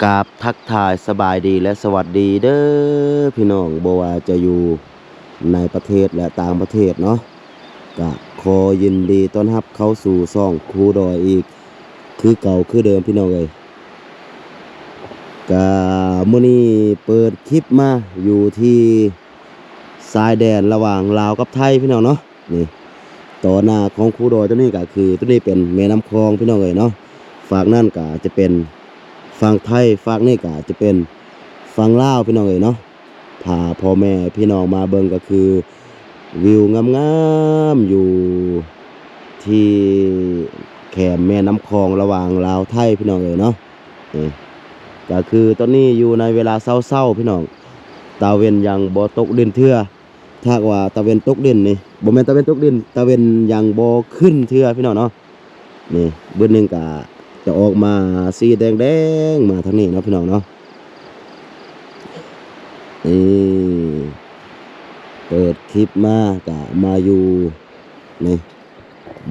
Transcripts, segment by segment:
กราบทักทายสบายดีและสวัสดีเด้อพี่น้องบ่ว่าจะอยู่ในประเทศและต่างประเทศเนาะก็ขอยินดีต้อนรับเข้าสู่ช่องครูดอยอีกคือเก่าคือเดิมพี่น้องเอ้ยก็มื้อนี้เปิดคลิปมาอยู่ที่ชายแดนระหว่างลาวกับไทยพี่น้องเนาะนี่ต่อหน้าของครูดอยตัวนี้ก็คือตัวนี้เป็นแม่น้ำคลองพี่น้องเอ้ยเนาะฝากนั่นก็จะเป็นฝั่งไทยฝั่งนี้ก็จะเป็นฝั่งลาวพี่น้องเอ้ยเนาะพาพ่อแม่พี่น้องมาเบิ่งก็คือวิวงามๆอยู่ที่แคมแม่น้ำคลองระหว่างลาวไทยพี่น้องเอ้ยเนาะก็คือตอนนี้อยู่ในเวลาเช้าๆพี่น้องตะเวนยังบ่ตกดินเทื่อถ้าว่าตะเวนตกดินนี่บ่แม่นตะเวนตกดินตะเวนยังบ่ขึ้นเทื่อพี่น้องเนาะนี่เบิ่งนึงก็จะออกมาสีแดงๆมาทางนี้เนาะพี่น้องเนาะนี่เปิดคลิปมาก็มาอยู่นี่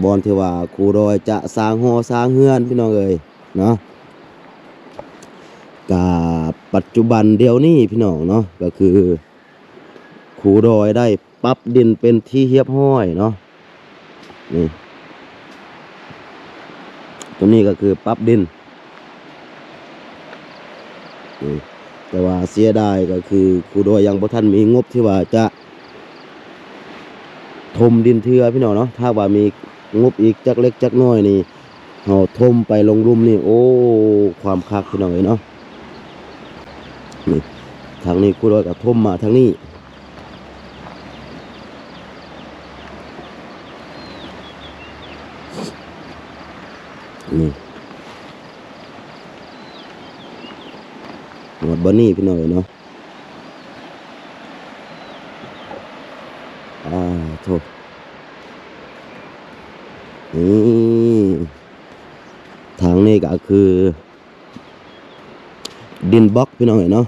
บอนที่ว่าครูดอยจะสร้างหอสร้างเฮือนพี่น้องเอ้ยเนาะกับปัจจุบันเดี๋ยวนี้พี่น้องเนาะก็คือครูดอยได้ปรับดินเป็นที่เรียบร้อยเนาะนี่ตรงนี้ก็คือปรับดินแต่ว่าเสียดายก็คือครูดอยยังบ่ทันมีงบที่ว่าจะถมดินเทื่อพี่น้องเนาะถ้าว่ามีงบอีกจักเล็กจักน้อยนี่เฮาถมไปลงรุมนี่โอ้ความคักพี่น้องเอ้ยเนาะนี่ทางนี้ครูดอยก็ถมมาทางนี้นี่หมดบ่นี่พี่น้องเอ้ยเนาะโทษทางนี้ก็คือดินบล็อกพี่น้องเอ้ยเนาะ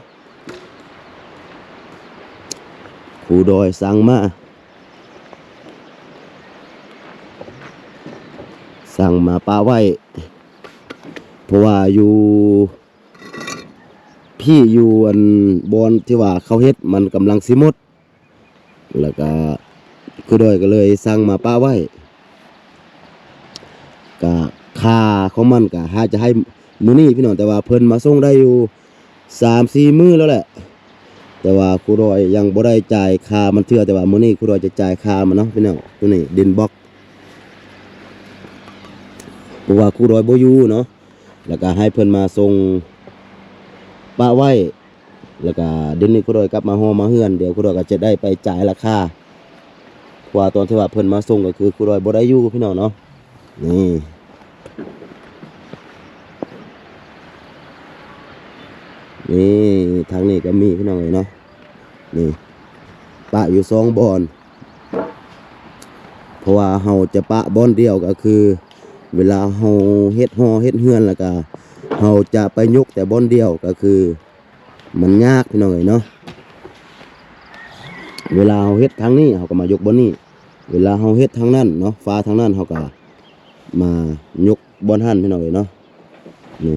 ครูดอยสั่งมาป้าไว้เพราะว่าอยู่พี่อยู่อันบอนที่ว่าเขาเฮ็ดมันกำลังสิหมดแล้วก็ครูดอยก็เลยสั่งมาป้าไว้ก็ค่าของมันก็หาจะให้มื้อนี้พี่น้องแต่ว่าเพิ่นมาส่งได้อยู่ 3-4 มื้อแล้วแหละแต่ว่าครูดอยยังบ่ได้จ่ายค่ามันเทื่อแต่ว่ามื้อนี้ครูดอยจะจ่ายค่ามันเนาะพี่น้องตัวนี้ดินบล็อกเพราะว่าครูดอยบ่อยู่เนาะแล้วก็ให้เพิ่นมาส่งป้าไว้แล้วก็ดินนี้ครูดอยกลับมาฮอมาเฮือนเดี๋ยวครูดอยก็จะได้ไปจ่ายราคาเพราะว่าตอนที่ว่าเพิ่นมาส่งก็คือครูดอยบ่ได้อยู่พี่น้องเนาะนี่ทางนี้ก็มีพี่น้องเอ้ยเนาะนี่ปะอยู่2บ่อนเพราะว่าเฮาจะปะบ่อนเดียวก็คือเวลาเฮาเฮ็ดหอเฮ็ดเฮือนแล้วก็เฮาจะไปยกแต่บ่อนเดียวก็คือมันยากพี่น้องเอ้ยเนาะเวลาเฮาเฮ็ดทางนี้เฮาก็มายกบ่อนนี้เวลาเฮาเฮ็ดทางนั้นเนาะฟ้าทางนั้นเฮาก็มายกบ่อนหั่นพี่น้องเอ้ยเนาะนี่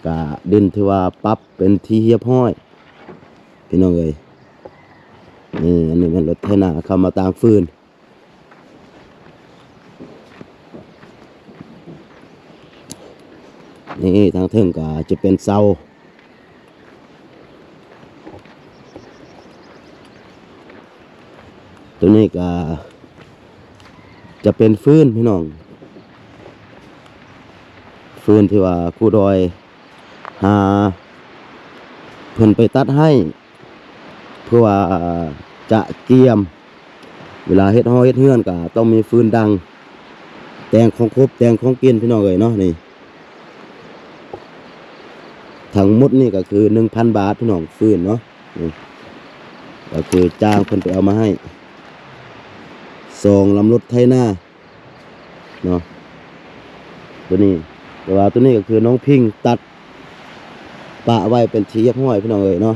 กะดินที่ว่าปรับเป็นที่เรียบร้อยพี่น้องเอ้ยนี่อันนี้มันรถไถนาเข้ามาตามฟืนนี่ทางเทิงก็จะเป็นเสาตัวนี้ก็จะเป็นฟืนพี่น้องฟืนที่ว่าครูดอยหาเพิ่นไปตัดให้เพื่อว่าจะเกียมเวลาเฮ็ดหอเฮ็ดเฮือนก็ต้องมีฟืนดังแต่งของครบแต่งของกินพี่น้องเอ้ยเนาะนี่ทั้งหมดนี่ก็คือ 1,000 บาทพี่น้องฟืนเนาะนี่ก็คือจ้างเพิ่นไปเอามาให้2ลำรถไถนาเนาะตัวนี้แต่ว่าตัวนี้ก็คือน้องพิงตัดปะไว้เป็นที่เรียบร้อยพี่น้องเอ้ยเนาะ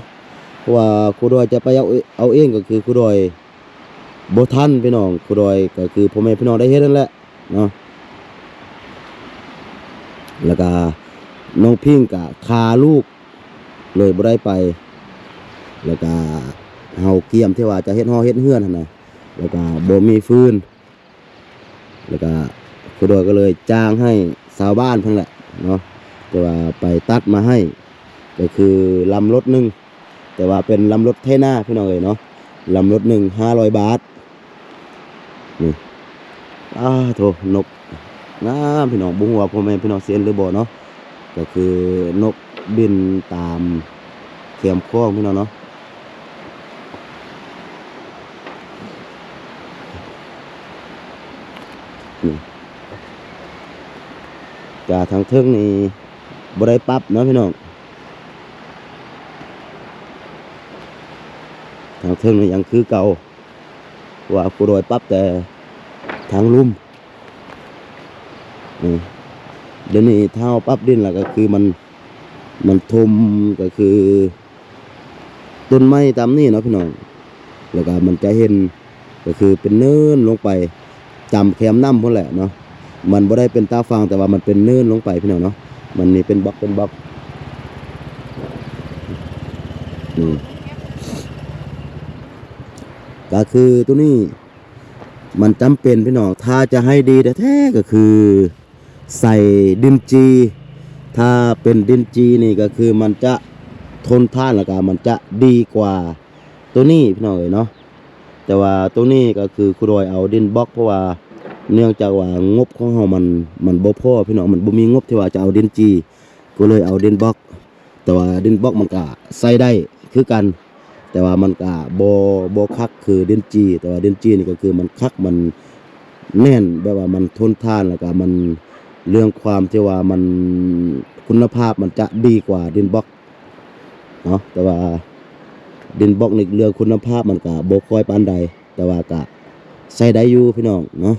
เพราะว่าครูดอยจะไปเอาเองก็คือครูดอยบ่ทันพี่น้องครูดอยก็คือพ่อแม่พี่น้องได้เฮ็ดนั่นแหละเนาะ แล้วก็น้องพิงก็คาลูกเลยบ่ได้ไปแล้วก็เฮาเกียมที่ว่าจะเฮ็ดฮ้อเฮ็ดเฮือนหั่นน่ะแล้วก็บ่มีฟืนแล้วก็ครูดอยก็เลยจ้างให้ชาวบ้านเพิ่นแหละเนาะแต่ว่าไปตัดมาให้ก็คือลำรถหนึงแต่ว่าเป็นลำรถไถนาพี่น้องเอ้ยเนาะลำรถหนึ่ง500 บาทนี่โถนกงามพี่น้องบ่ฮู้ว่าพ่อแม่พี่น้องสิเห็นหรือบ่เนาะก็คือนกบินตามเข็มคล้องพี่น้องเนาะนี่กะทางเทิงนี่บ่ได้ปรับเนาะพี่น้องทางเทิงนี่ยังคือเก่าว่าผู้โดยปรับแต่ทางลุ่มเดี๋ยวนี้เท้าปรับดินแล้วก็คือมันทมก็คือต้นไม้ตามนี่เนาะพี่น้องแล้วก็มันจะเห็นก็คือเป็นเนินลงไปจำแคมน้ำพวกแหละเนาะมันบ่ได้เป็นตาฟางแต่ว่ามันเป็นเนินลงไปพี่น้องเนาะมันนี่เป็นบล็อกก็คือตัวนี้มันจำเป็นพี่น้องถ้าจะให้ดีแท้ๆก็คือใส่ดินจีถ้าเป็นดินจีนี่ก็คือมันจะทนทานแล้วก็มันจะดีกว่าตัวนี้พี่น้องเอ๋ยเนาะแต่ว่าตัวนี้ก็คือครูดอยเอาดินบล็อกเพราะว่าเนื่องจากว่างบของเฮามันบ่พอพี่น้องมันบ่มีงบที่ว่าจะเอาดินจีก็เลยเอาดินบล็อกแต่ว่าดินบล็อกมันก็ใส่ได้คือกันแต่ว่ามันก็บ่คักคือดินจีแต่ว่าดินจีนี่ก็คือมันคักมันแน่นแบบว่ามันทนทานแล้วก็มันเรื่องความที่ว่ามันคุณภาพมันจะดีกว่าดินบล็อกเนาะแต่ว่าดินบล็อกในเรื่องคุณภาพมันก็บ่ค่อยปานใดแต่ว่าก็ใช้ได้อยู่พี่น้องเนาะ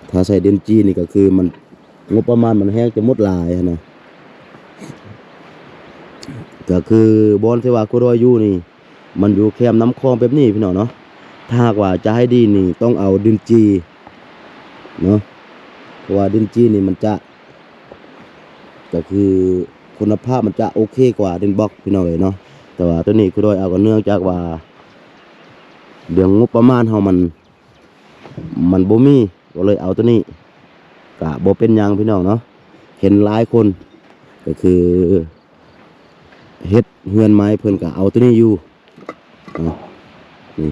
ถ้าใช้ดินจีนี่ก็คือมันงบประมาณมันแห้งจะหมดหลายนะก็คือบอนที่ว่าครูดอยอยู่นี่มันอยู่แคมน้ำคลองแบบนี้พี่น้องเนาะถ้าหากว่าจะให้ดีนี่ต้องเอาดินจีเนาะเพราะว่าดินจีนี่มันจะก็คือคุณภาพมันจะโอเคกว่าดินบล็อกพี่น้องเลยเนาะแต่ว่าตัวนี้ครูดอยเอาก็เนื่องจากว่าเรื่องงบประมาณเฮามันบ่มีก็เลยเอาตัวนี้ก็บ่เป็นหยังพี่น้องเนาะเห็นหลายคนก็คือเฮ็ดเฮือนไม้เพิ่นก็เอาตัวนี้อยู่นี่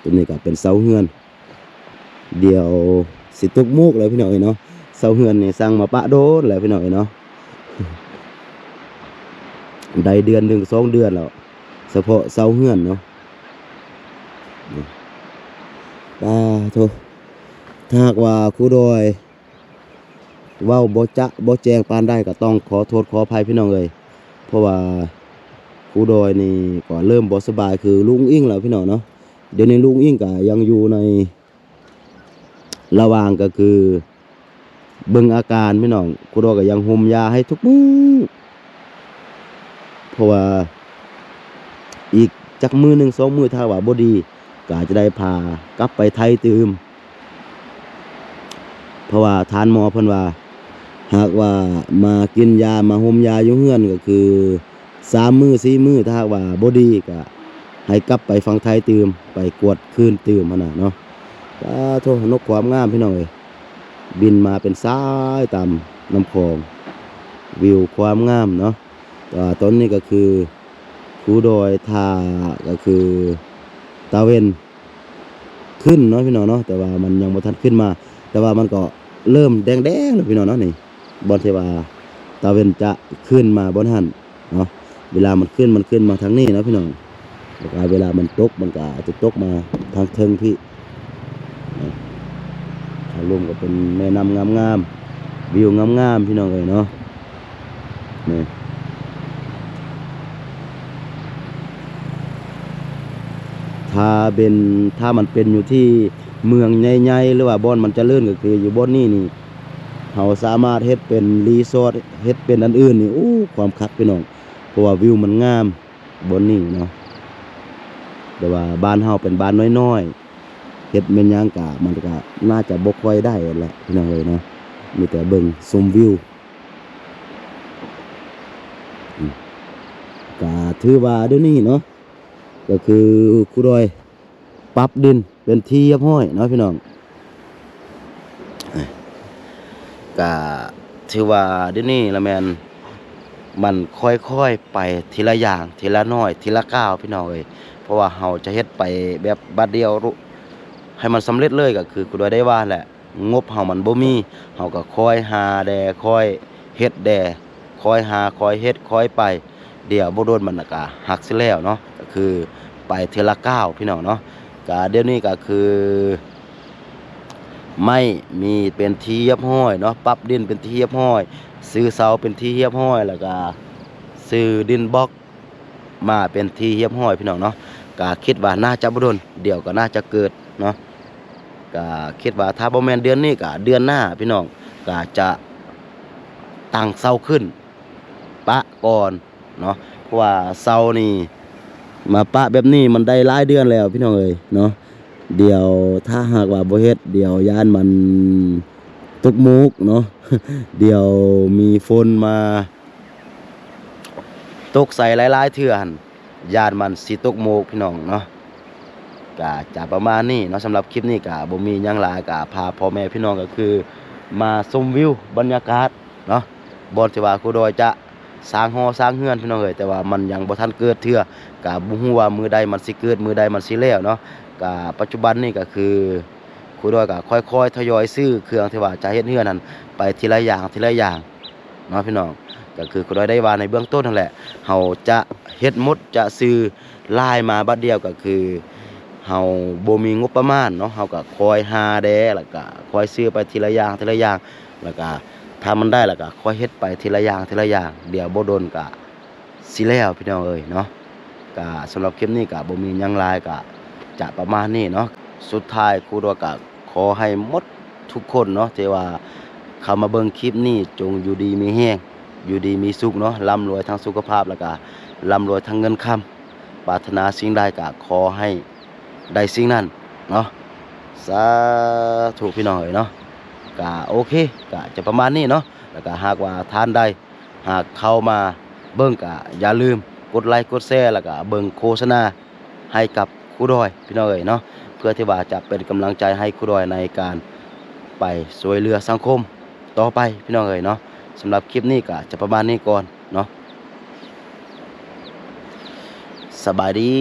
ตัวนี้ก็เป็นเสาเฮือนเดี๋ยวสิตกมุกเลยพี่น้องเนาะเสาเฮือนนี่สั่งมาปะโดนแล้วพี่น้องเนาะได้เดือน1 2 เดือนแล้วเฉพาะเสาเฮือนเนาะโธ่ถ้าหากว่าครูดอยเว้าบ่แจ้งปานได้ก็ต้องขอโทษขออภัยพี่น้องเลยเพราะว่าครูดอยนี่ก็เริ่มบ่สบายคือลุงอิงแล้วพี่น้องเนาะเดี๋ยวนี้ลุงอิงก็ยังอยู่ในระหว่างก็คือเบิ่งอาการพี่น้องครูดอยก็ยังห่มยาให้ทุกมื้อเพราะว่าอีกจักมื้อ1 2 มื้อถ้าว่าบ่ดีก็อาจจะได้พากลับไปไทยตื่มเพราะว่าทานหมอเพิ่นว่าหากว่ามากินยามาห่มยาอยู่เฮือนก็คือ3 มื้อ4 มื้อถ้าหากว่าบ่ดีก็ให้กลับไปฝั่งไทยตื่มไปกวดคืนตื่มหั่นน่ะเนาะโธ่นกความงามพี่น้องเอ้ยบินมาเป็นสายตามน้ำคลองวิวความงามเนาะต้นนี้ก็คือภูดอยทาก็คือตาเวนขึ้นเนาะพี่น้องเนาะแต่ว่ามันยังบ่ทันขึ้นมาแต่ว่ามันก็เริ่มแดงแล้วพี่น้องเนาะนี่บอนเทวาตาเวนจะขึ้นมาบนหันเนาะเวลามันขึ้นมาทางนี้เนาะพี่น้องเวลามันตกมันก็จะตกมาทางเทิงพี่ทางลมก็เป็นแม่น้ำงามวิวงามพี่น้องเลยเนาะนี่ถ้ามันเป็นอยู่ที่เมืองใหญ่ๆหรือว่าบ่อนมันเจริญก็คืออยู่บ่อนนี้นี่เราสามารถเฮ็ดเป็นรีสอร์ทเฮ็ดเป็นอันอื่นนี่ความคักพี่น้องเพราะว่าวิวมันงามบ่อนนี้เนาะแต่ว่าบ้านเฮาเป็นบ้านน้อยๆเฮ็ดแม่นหยังกะมันก็น่าจะบ่ค่อยได้แหละพี่น้องเอ้ยเนาะ มีแต่เบิ่งชมวิวก็ถือว่าเดี๋ยวนี้เนาะก็คือครูดอยปรับดินเป็นที่เรียบร้อยเนาะพี่น้องก็ถือว่าเดี๋ยวนี้ละแม่นมันค่อยๆไปทีละอย่างทีละน้อยทีละก้าวพี่น้องเอ้ยเพราะว่าเฮาจะเฮ็ดไปแบบบัดเดียวให้มันสำเร็จเลยก็คือครูดอยได้ว่าแหละงบเฮามันบ่มีเฮาก็คอยหาแดคอยเฮ็ดแดคอยหาคอยเฮ็ดคอยไปเดี๋ยวบ่โดนมันก็หักสิแล้วเนาะก็คือไปทีละก้าวพี่น้องเนาะก็เดี๋ยวนี้ก็คือไม่มีเป็นที่เรียบร้อยเนาะปรับดินเป็นที่เรียบร้อยซื้อเสาเป็นที่เรียบร้อยแล้วก็ซื้อดินบล็อกมาเป็นที่เรียบร้อยพี่น้องเนาะก็คิดว่าน่าจะบ่โดนเดี๋ยวก็น่าจะเกิดเนาะก็คิดว่าถ้าบ่แม่นเดือนนี้ก็เดือนหน้าพี่น้องก็จะตั้งเสาขึ้นปะก่อนเนาะเพราะว่าเสานี่มาปะแบบนี้มันได้หลายเดือนแล้วพี่น้องเอ้ยเนาะเดี๋ยวถ้าหากว่าบ่เฮ็ดเดี๋ยวย้านมันตกมุกเนาะ เดี๋ยวมีฝนมาตกใส่หลายๆเทื่อหั่นย้านมันสิตกมุกพี่น้องเนาะก็จะประมาณนี้เนาะสำหรับคลิปนี้ก็บ่มีหยังหลายก็พาพ่อแม่พี่น้องก็คือมาชมวิวบรรยากาศเนาะบ่ที่ว่าครูดอยจะสร้างหอสร้างเรือนพี่น้องเอ้ยแต่ว่ามันยังบ่ทันเกิดเทื่อก็บ่ฮู้ว่ามื้อใดมันสิเกิดมื้อใดมันสิแล้วเนาะก็ปัจจุบันนี้ก็คือครูดอยก็ค่อยๆทยอยซื้อเครื่องที่ว่าจะเฮ็ดเรือนนั้นไปทีละอย่างทีละอย่างเนาะพี่น้องก็คือครูดอยได้ว่าในเบื้องต้นนั่นแหละเฮาจะเฮ็ดหมดจะซื้อลายมาบัดเดียวก็คือเฮาบ่มีงบประมาณเนาะเฮาก็คอยหาแดแล้วก็คอยซื้อไปทีละอย่างทีละอย่างแล้วก็ถ้ามันได้แล้วก็ค่อยเฮ็ดไปทีละอย่างทีละอย่างเดี๋ยวบ่โดนก็สิแล้วพี่น้องเอ้ยเนาะก็สำหรับคลิปนี้ก็บ่มีหยังหลายก็จะประมาณนี้เนาะสุดท้ายครูดอยก็ขอให้หมดทุกคนเนาะที่ว่าเข้ามาเบิ่งคลิปนี้จงอยู่ดีมีแรงอยู่ดีมีสุขเนาะร่ำรวยทั้งสุขภาพแล้วก็ร่ำรวยทั้งเงินคำปรารถนาสิ่งใดก็ขอให้ได้สิ่งนั้นเนาะสาธุพี่น้องเอ้ยเนาะก็โอเคก็จะประมาณนี้เนาะแล้วก็หากว่าท่านใดหากเข้ามาเบิ่งก็อย่าลืมกดไลค์กดแชร์แล้วก็เบิ่งโฆษณาให้กับครูดอยพี่น้องเอ้ยเนาะเพื่อที่ว่าจะเป็นกำลังใจให้ครูดอยในการไปช่วยเหลือสังคมต่อไปพี่น้องเอ้ยเนาะสำหรับคลิปนี้ก็จะประมาณนี้ก่อนเนาะสบายดี